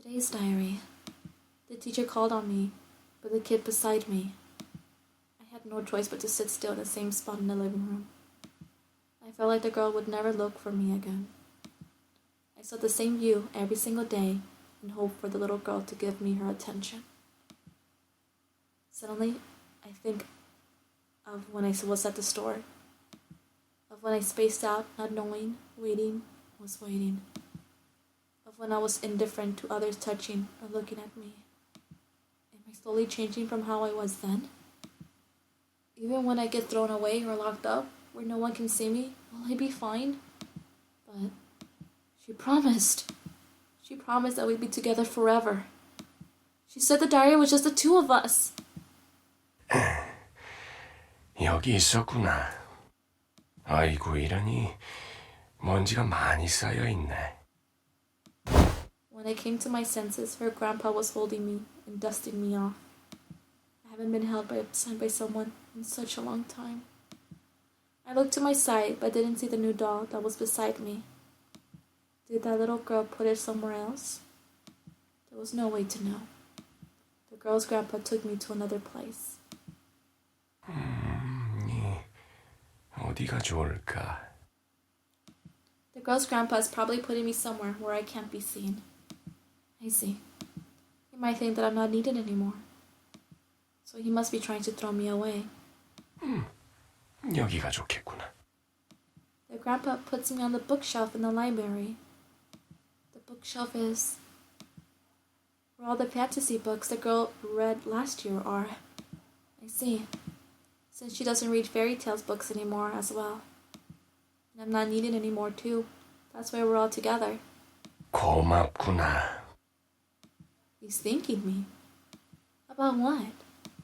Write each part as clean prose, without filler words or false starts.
Today's diary. The teacher called on me, but the kid beside me. I had no choice but to sit still in the same spot in the living room. I felt like the girl would never look for me again. I saw the same view every single day and hoped for the little girl to give me her attention. Suddenly, I think of when I was at the store, of when I spaced out, not knowing, waiting, was waiting, of when I was indifferent to others touching or looking at me. Am I slowly changing from how I was then? Even when I get thrown away or locked up, where no one can see me, will I be fine? But she promised. She promised that we'd be together forever. She said the diary was just the two of us. 여기 있었구나. 아이고 이러니 먼지가 많이 쌓여 있네. When I came to my senses, her grandpa was holding me and dusting me off. I haven't been held by someone in such a long time. I looked to my side, but didn't see the new doll that was beside me. Did that little girl put it somewhere else? There was no way to know. The girl's grandpa took me to another place. 어디가 좋을까? The girl's grandpa is probably putting me somewhere where I can't be seen. I see. He might think that I'm not needed anymore. So he must be trying to throw me away. 여기가 좋겠구나. The grandpa puts me on the bookshelf in the library. The bookshelf is where all the fantasy books the girl read last year are. I see. Since she doesn't read fairy tales books anymore as well. And I'm not needed anymore too. That's why we're all together. 고맙구나. He's thanking me. About what?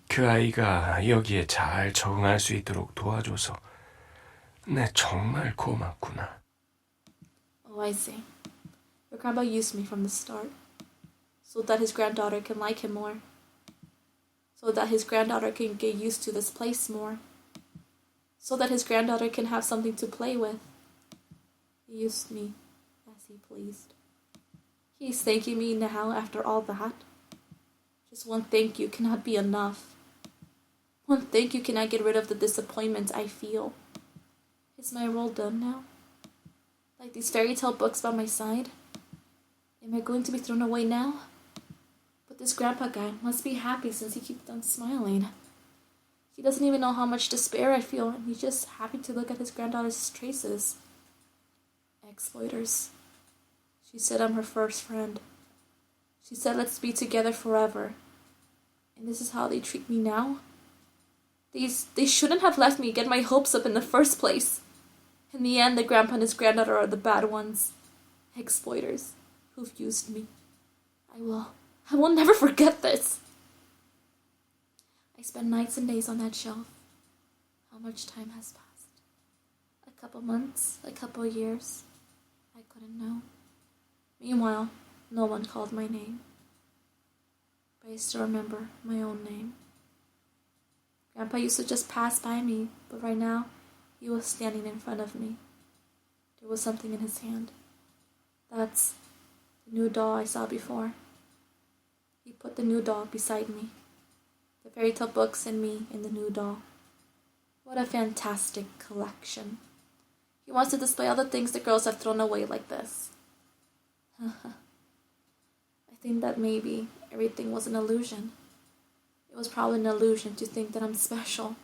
그 아이가 여기에 잘 적응할 수 있도록 도와줘서 네 정말 고맙구나. Oh, I see. Your grandpa used me from the start. So that his granddaughter can like him more. So that his granddaughter can get used to this place more. So that his granddaughter can have something to play with. He used me as he pleased. He's thanking me now after all that. Just one thank you cannot be enough. One thank you cannot get rid of the disappointment I feel. Is my role done now? Like these fairy tale books by my side? Am I going to be thrown away now? But this grandpa guy must be happy since he keeps on smiling. He doesn't even know how much despair I feel, and he's just happy to look at his granddaughter's traces. Exploiters. She said I'm her first friend. She said let's be together forever. And this is how they treat me now? They shouldn't have left me get my hopes up in the first place. In the end, the grandpa and his granddaughter are the bad ones. Exploiters who've used me. I will never forget this. I spent nights and days on that shelf. How much time has passed? A couple months, a couple years. I couldn't know. Meanwhile, no one called my name. But I still remember my own name. Grandpa used to just pass by me, but right now, he was standing in front of me. There was something in his hand. That's the new doll I saw before. He put the new doll beside me. The fairy tale books and me in the new doll. What a fantastic collection. He wants to display all the things the girls have thrown away like this. I think that maybe everything was an illusion. It was probably an illusion to think that I'm special.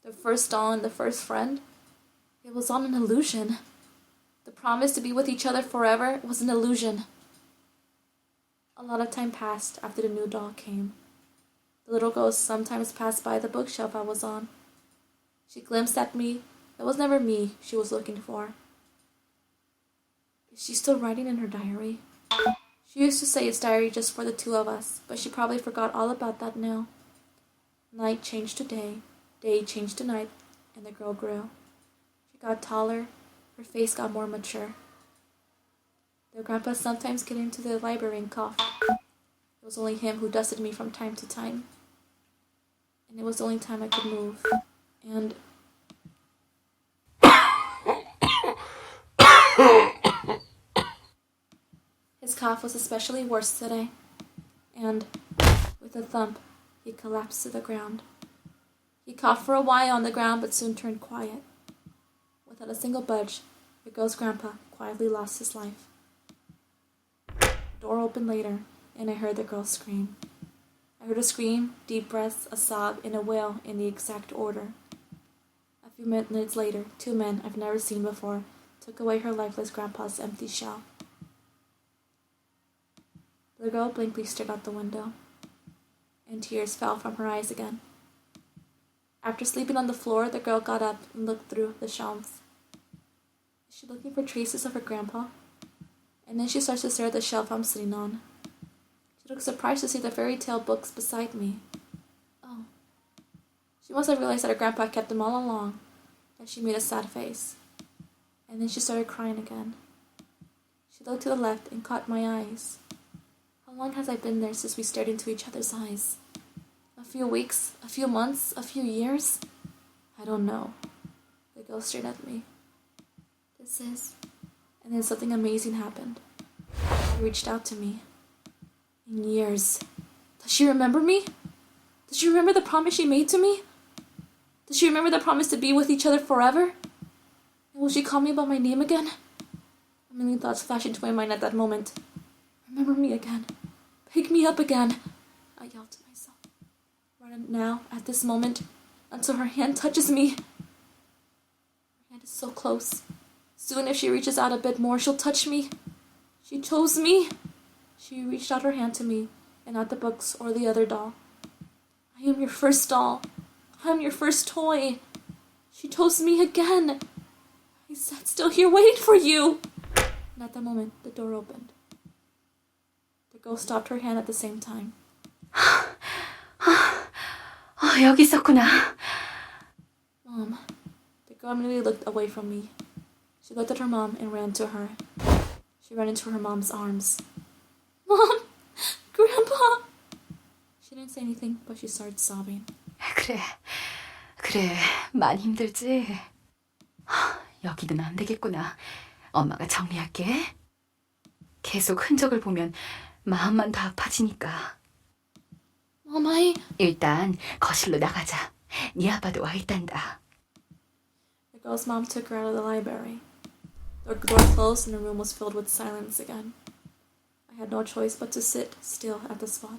The first doll and the first friend, it was all an illusion. The promise to be with each other forever was an illusion. A lot of time passed after the new doll came. The little girl sometimes passed by the bookshelf I was on. She glimpsed at me. It was never me she was looking for. Is she still writing in her diary? She used to say it's diary just for the two of us, but she probably forgot all about that now. Night changed to day, day changed to night, and the girl grew. She got taller, her face got more mature. The grandpa sometimes came into the library and coughed. It was only him who dusted me from time to time. And it was the only time I could move. And His cough was especially worse today, and, with a thump, he collapsed to the ground. He coughed for a while on the ground but soon turned quiet. Without a single budge, the girl's grandpa quietly lost his life. The door opened later, and I heard the girl scream. I heard a scream, deep breaths, a sob, and a wail in the exact order. A few minutes later, 2 men I've never seen before took away her lifeless grandpa's empty shell. The girl blankly stared out the window, and tears fell from her eyes again. After sleeping on the floor, the girl got up and looked through the shelves. Is she looking for traces of her grandpa? And then she starts to stare at the shelf I'm sitting on. She looks surprised to see the fairy tale books beside me. Oh. She must have realized that her grandpa kept them all along, and she made a sad face. And then she started crying again. She looked to the left and caught my eyes. How long has I been there since we stared into each other's eyes? A few weeks? A few months? A few years? I don't know. The girl stared at me. This is... And then something amazing happened. She reached out to me. In years. Does she remember me? Does she remember the promise she made to me? Does she remember the promise to be with each other forever? And will she call me by my name again? A million thoughts flashed into my mind at that moment. Remember me again. Pick me up again. I yelled to myself. Right now, at this moment, until her hand touches me. Her hand is so close. Soon, if she reaches out a bit more, she'll touch me. She chose me. She reached out her hand to me, and not the books or the other doll. I am your first doll. I am your first toy. She chose me again. I sat still here waiting for you. And at that moment, the door opened. The girl stopped her hand at the same time. 여기 있었구나. Mom. The girl immediately looked away from me. She looked at her mom and ran to her. She ran into her mom's arms. Mom! Grandpa! She didn't say anything, but she started sobbing. 그래, 많이 힘들지? 여기는 안 되겠구나. 엄마가 정리할게. 계속 흔적을 보면 마음만 더 아파지니까. Mom, 일단 거실로 나가자. 네 아빠도 와 있단다. The girl's mom took her out of the library. The door closed and the room was filled with silence again. I had no choice but to sit still at the spot.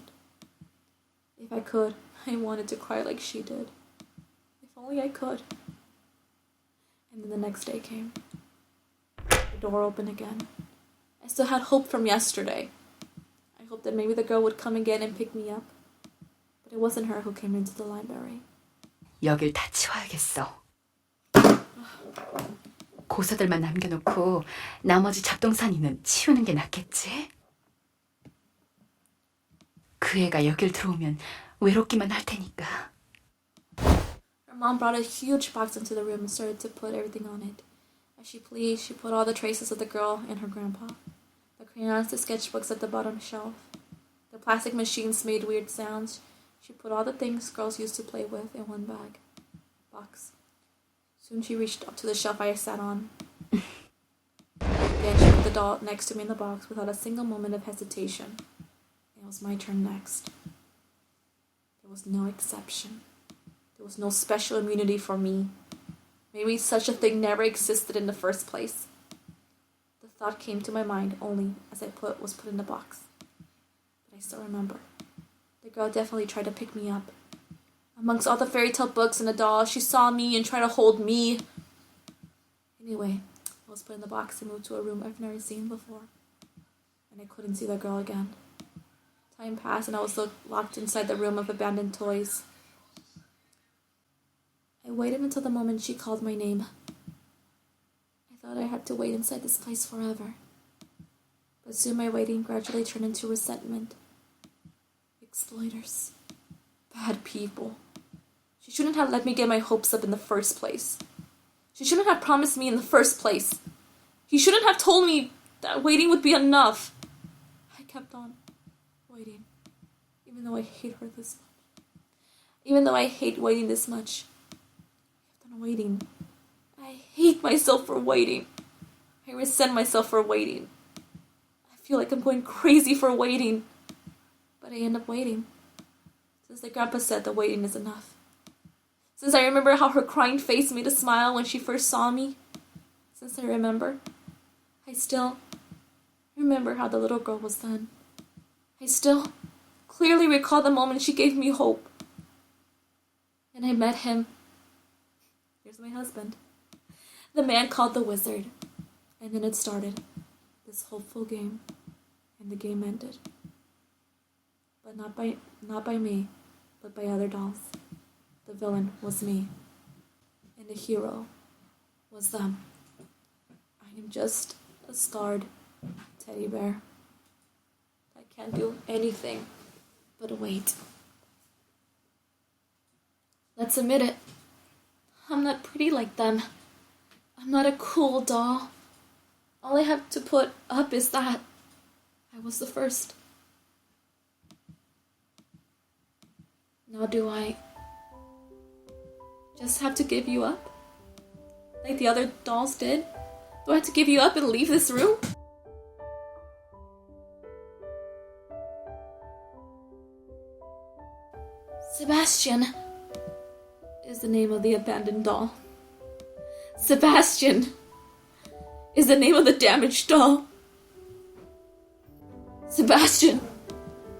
If I could, I wanted to cry like she did. If only I could. And then the next day came. The door opened again. I still had hope from yesterday. I hoped that maybe the girl would come again and pick me up. But it wasn't her who came into the library. 여길 다 치워야겠어. 고서들만 남겨놓고 나머지 잡동사니는 치우는 게 낫겠지? 그 애가 여길 들어오면 외롭기만 할 테니까. Her mom brought a huge box into the room and started to put everything on it. As she pleased, she put all the traces of the girl and her grandpa. The crayons, the sketchbooks at the bottom shelf. The plastic machines made weird sounds. She put all the things girls used to play with in one box. Soon she reached up to the shelf I sat on. Then she put the doll next to me in the box without a single moment of hesitation. It was my turn next. There was no exception. There was no special immunity for me. Maybe such a thing never existed in the first place. The thought came to my mind only as was put in the box. But I still remember. The girl definitely tried to pick me up. Amongst all the fairy tale books and the doll, she saw me and tried to hold me. Anyway, I was put in the box and moved to a room I've never seen before. And I couldn't see the girl again. Time passed and I was locked inside the room of abandoned toys. I waited until the moment she called my name. I thought I had to wait inside this place forever. But soon my waiting gradually turned into resentment. Exploiters. Bad people. She shouldn't have let me get my hopes up in the first place. She shouldn't have promised me in the first place. He shouldn't have told me that waiting would be enough. I kept on waiting, even though I hate her this much. Even though I hate waiting this much. I kept on waiting. I hate myself for waiting. I resent myself for waiting. I feel like I'm going crazy for waiting. But I end up waiting. Since like Grandpa said the waiting is enough. Since I remember how her crying face made a smile when she first saw me. Since I remember, I still remember how the little girl was then. I still clearly recall the moment she gave me hope. And I met him. Here's my husband. The man called the wizard. And then it started. This hopeful game. And the game ended. But not by me, but by other dolls. The villain was me. And the hero was them. I am just a scarred teddy bear. I can't do anything but wait. Let's admit it. I'm not pretty like them. I'm not a cool doll. All I have to put up is that I was the first. Now do I just have to give you up? Like the other dolls did? Do I have to give you up and leave this room? Sebastian is the name of the abandoned doll. Sebastian is the name of the damaged doll. Sebastian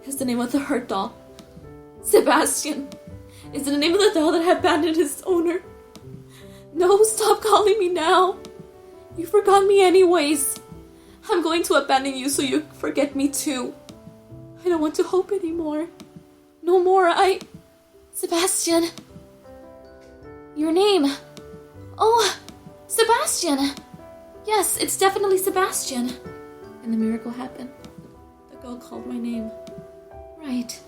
is the name of the hurt doll. Sebastian is the name of the doll that had abandoned its owner. No, stop calling me now. You forgot me anyways. I'm going to abandon you so you forget me too. I don't want to hope anymore. No more, Sebastian. Your name. Oh, Sebastian. Yes, it's definitely Sebastian. And the miracle happened. The girl called my name. Right.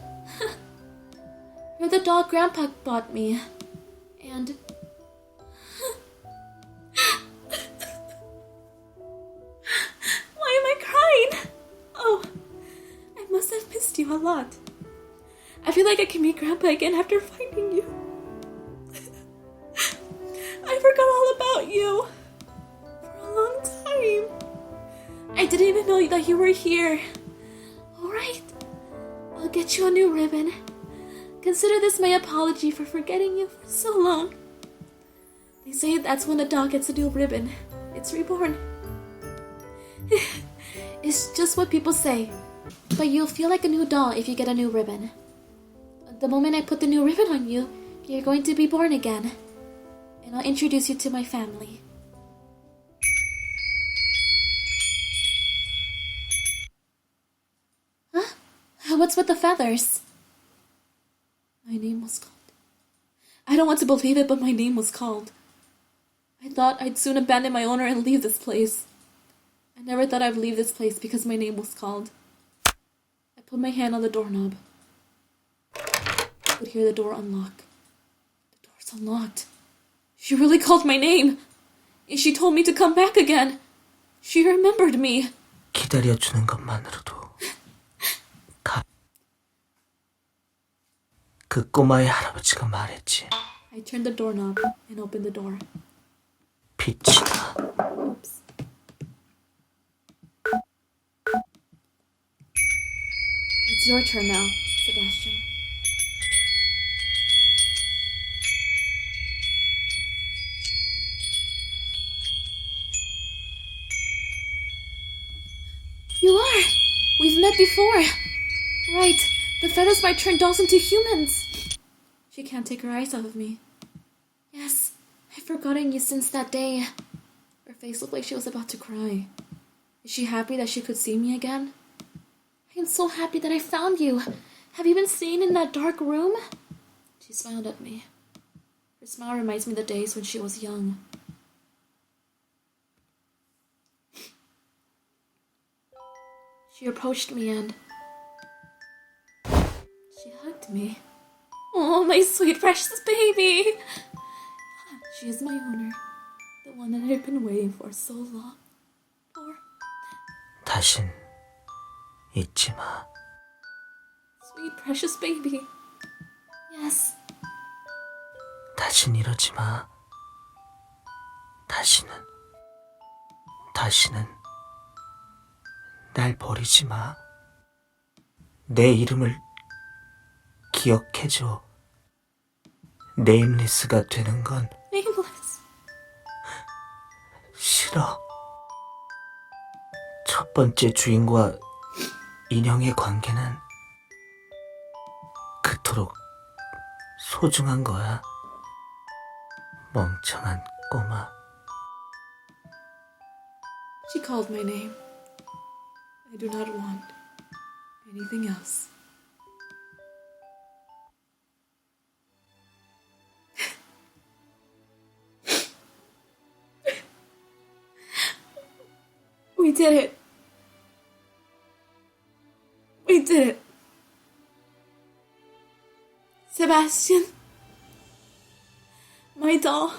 You're the doll Grandpa bought me. And... Why am I crying? Oh, I must have missed you a lot. I feel like I can meet Grandpa again after finding you. I forgot all about you. For a long time. I didn't even know that you were here. Alright, I'll get you a new ribbon. Consider this my apology for forgetting you for so long. They say that's when a doll gets a new ribbon. It's reborn. It's just what people say. But you'll feel like a new doll if you get a new ribbon. The moment I put the new ribbon on you, you're going to be born again. And I'll introduce you to my family. Huh? What's with the feathers? My name was called. I don't want to believe it, but my name was called. I thought I'd soon abandon my owner and leave this place. I never thought I'd leave this place because my name was called. I put my hand on the doorknob. I could hear the door unlock. The door's unlocked. She really called my name. And she told me to come back again. She remembered me. 기다려주는 것만으로도 그 꼬마의 할아버지가 말했지. I turned the doorknob and opened the door. 빛이다. Oops. It's your turn now, Sebastian. You are! We've met before! Right, the feathers might turn dolls into humans! She can't take her eyes off of me. Yes, I've forgotten you since that day. Her face looked like she was about to cry. Is she happy that she could see me again? I am so happy that I found you. Have you been seen in that dark room? She smiled at me. Her smile reminds me of the days when she was young. She approached me and she hugged me. Oh, my sweet precious baby! She is my owner, the one that I've been waiting for so long. For 다신 잊지 마. sweet precious baby. Yes. 다신 이러지 마. 다시는 날 버리지 마. 내 이름을 기억해줘. 네임리스가 되는 건 Nameless. 싫어. 첫 번째 주인과 인형의 관계는 그토록 소중한 거야. 멍청한 꼬마. She called my name. I do not want anything else. We did it. We did it. Sebastian. My doll.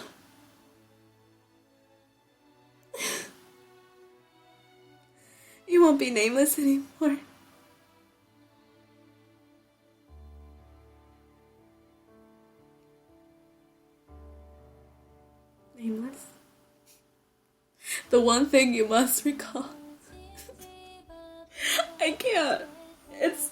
You won't be nameless anymore. Nameless? The one thing you must recall. I can't. It's...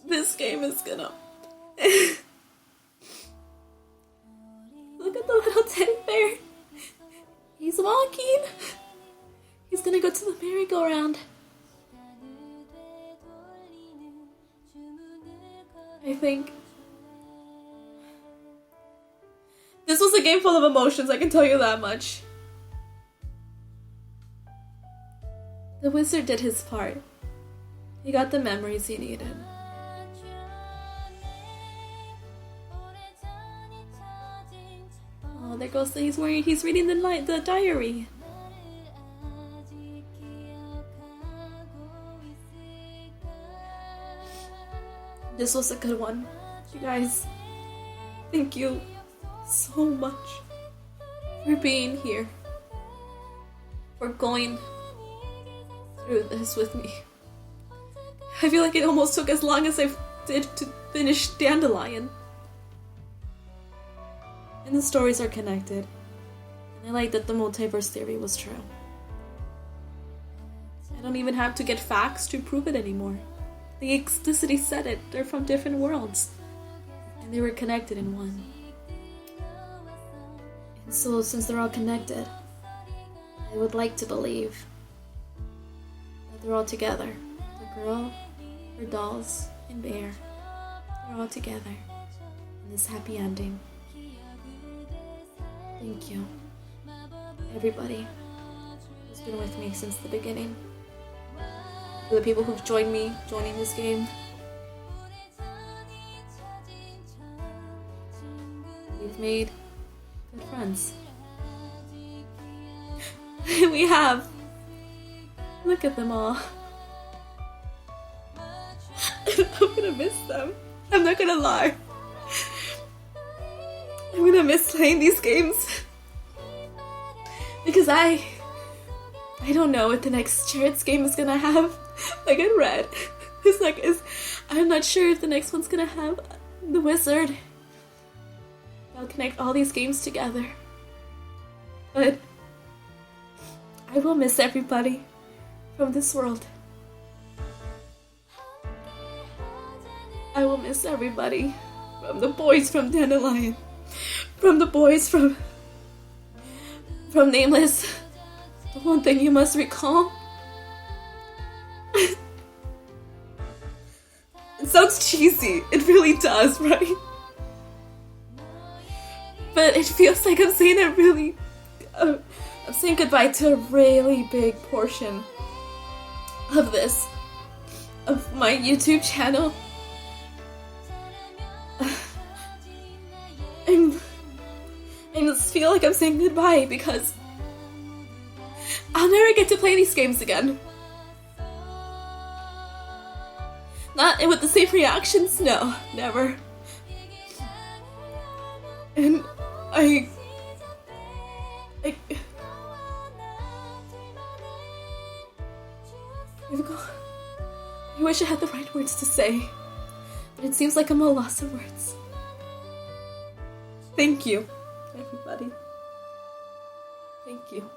This game is gonna... Look at the little teddy bear. He's walking. He's gonna go to the merry-go-round. I think... This was a game full of emotions, I can tell you that much. The wizard did his part. He got the memories he needed. Oh, there goes he's reading the diary. This was a good one. You guys, thank you so much for being here, for going through this with me. I feel like it almost took as long as I did to finish Dandelion. And the stories are connected. And I like that the multiverse theory was true. I don't even have to get facts to prove it anymore. They explicitly said it. They're from different worlds. And they were connected in one. And so, since they're all connected, I would like to believe that they're all together. The girl, her dolls, and Bear. They're all together in this happy ending. Thank you, everybody who's been with me since the beginning. For the people who've joined me joining this game. We've made good friends. We have. Look at them all. I'm gonna miss them. I'm not gonna lie. I'm gonna miss playing these games. Because I don't know what the next Cherished game is gonna have. Like I read. I'm not sure if the next one's gonna have the wizard. I'll connect all these games together. But I will miss everybody from this world. I will miss everybody. From the boys from Dandelion. From the boys from Nameless. The one thing you must recall. It sounds cheesy. It really does, right? But it feels like I'm saying I'm saying goodbye to a really big portion of my YouTube channel. I just feel like I'm saying goodbye because I'll never get to play these games again. Not with the same reactions, no, never. And I wish I had the right words to say, but it seems like I'm a loss of words. Thank you. everybody. Thank you.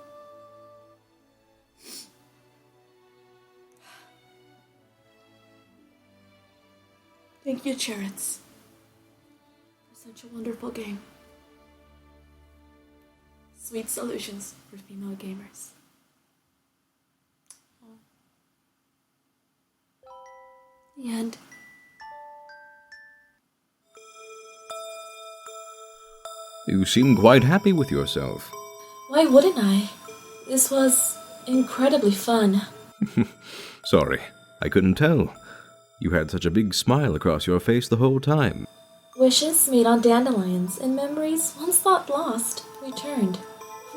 Thank you, Cherished, for such a wonderful game. Sweet solutions for female gamers. The end. You seem quite happy with yourself. Why wouldn't I? This was incredibly fun. Sorry, I couldn't tell. You had such a big smile across your face the whole time. Wishes made on dandelions and memories once thought lost returned.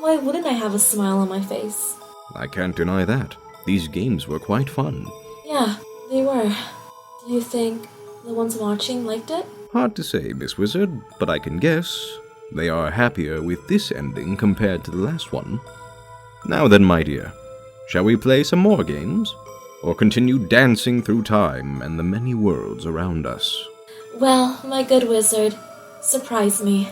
Why wouldn't I have a smile on my face? I can't deny that. These games were quite fun. Yeah, they were. Do you think the ones watching liked it? Hard to say, Miss Wizard, but I can guess. They are happier with this ending compared to the last one. Now then, my dear, shall we play some more games? Or continue dancing through time and the many worlds around us? Well, my good wizard, surprise me.